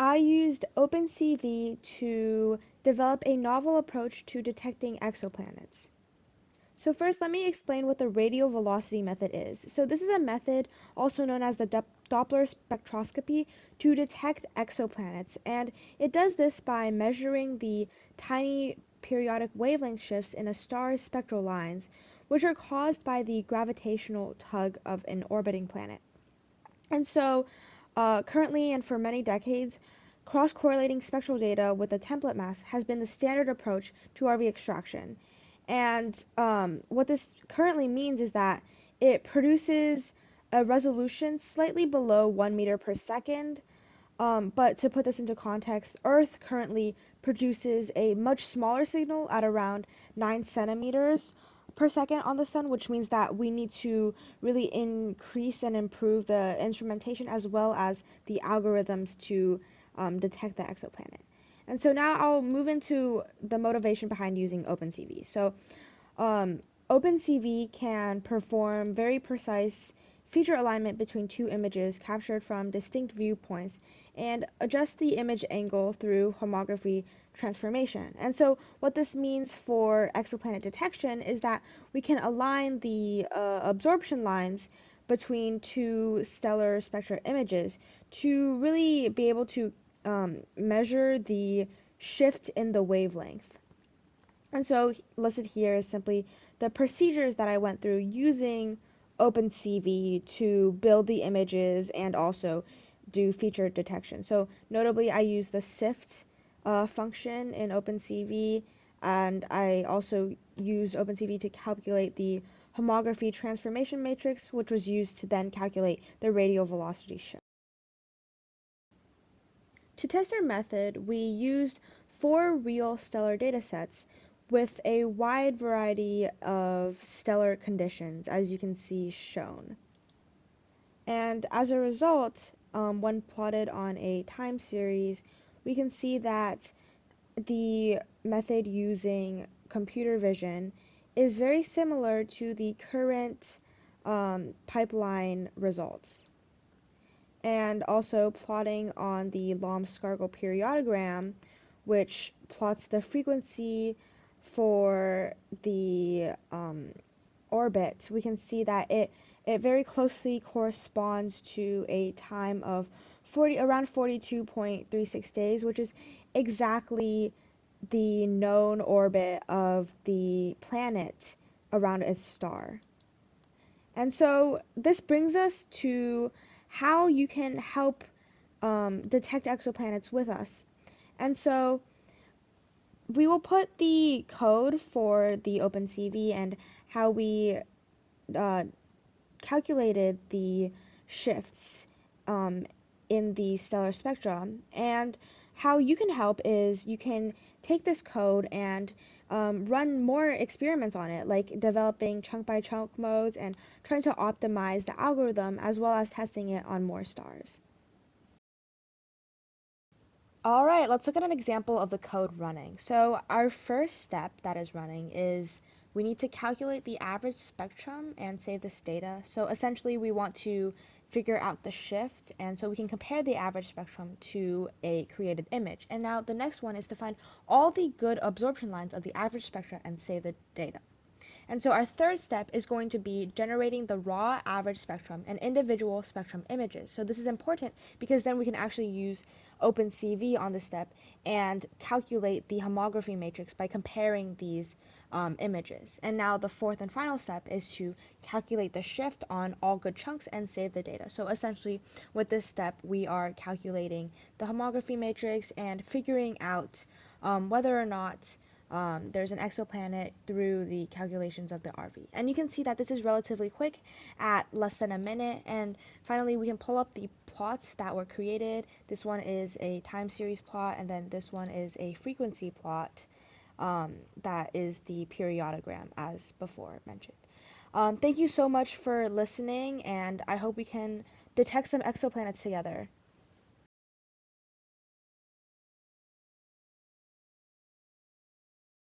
I used OpenCV to develop a novel approach to detecting exoplanets. So first, let me explain what the radial velocity method is. So this is a method also known as the Doppler spectroscopy to detect exoplanets, and it does this by measuring the tiny periodic wavelength shifts in a star's spectral lines, which are caused by the gravitational tug of an orbiting planet. And so, currently and for many decades, cross-correlating spectral data with a template mask has been the standard approach to RV extraction. And what this currently means is that it produces a resolution slightly below 1 meter per second. But to put this into context, Earth currently produces a much smaller signal at around 9 centimeters per second on the sun, which means that we need to really increase and improve the instrumentation as well as the algorithms to detect the exoplanet. And so now I'll move into the motivation behind using OpenCV. So um, OpenCV can perform very precise feature alignment between two images captured from distinct viewpoints and adjust the image angle through homography transformation. And so what this means for exoplanet detection is that we can align the absorption lines between two stellar spectra images to really be able to measure the shift in the wavelength. And so listed here is simply the procedures that I went through using OpenCV to build the images and also do feature detection. So notably, I use the sift function in OpenCV, and I also use OpenCV to calculate the homography transformation matrix, which was used to then calculate the radial velocity shift. To test our method, we used 4 real stellar datasets with a wide variety of stellar conditions, as you can see shown. And as a result, when plotted on a time series, we can see that the method using computer vision is very similar to the current pipeline results. And also plotting on the Lomskargel periodogram, which plots the frequency for the orbit, we can see that it very closely corresponds to a time of around 42.36 days, which is exactly the known orbit of the planet around its star. And so this brings us to how you can help detect exoplanets with us. And so we will put the code for the OpenCV and how we uh, calculated the shifts in the stellar spectrum. And how you can help is you can take this code and run more experiments on it, like developing chunk by chunk modes and trying to optimize the algorithm as well as testing it on more stars. All right, let's look at an example of the code running. So our first step that is running is we need to calculate the average spectrum and save this data. So essentially we want to figure out the shift, and so we can compare the average spectrum to a created image. And now the next one is to find all the good absorption lines of the average spectra and save the data. And so our third step is going to be generating the raw average spectrum and individual spectrum images. So this is important because then we can actually use OpenCV on this step and calculate the homography matrix by comparing these images. And now the fourth and final step is to calculate the shift on all good chunks and save the data. So essentially with this step we are calculating the homography matrix and figuring out whether or not there's an exoplanet through the calculations of the RV. And you can see that this is relatively quick at less than a minute. And finally, we can pull up the plots that were created. This one is a time series plot, and then this one is a frequency plot that is the periodogram as before mentioned. Thank you so much for listening, and I hope we can detect some exoplanets together.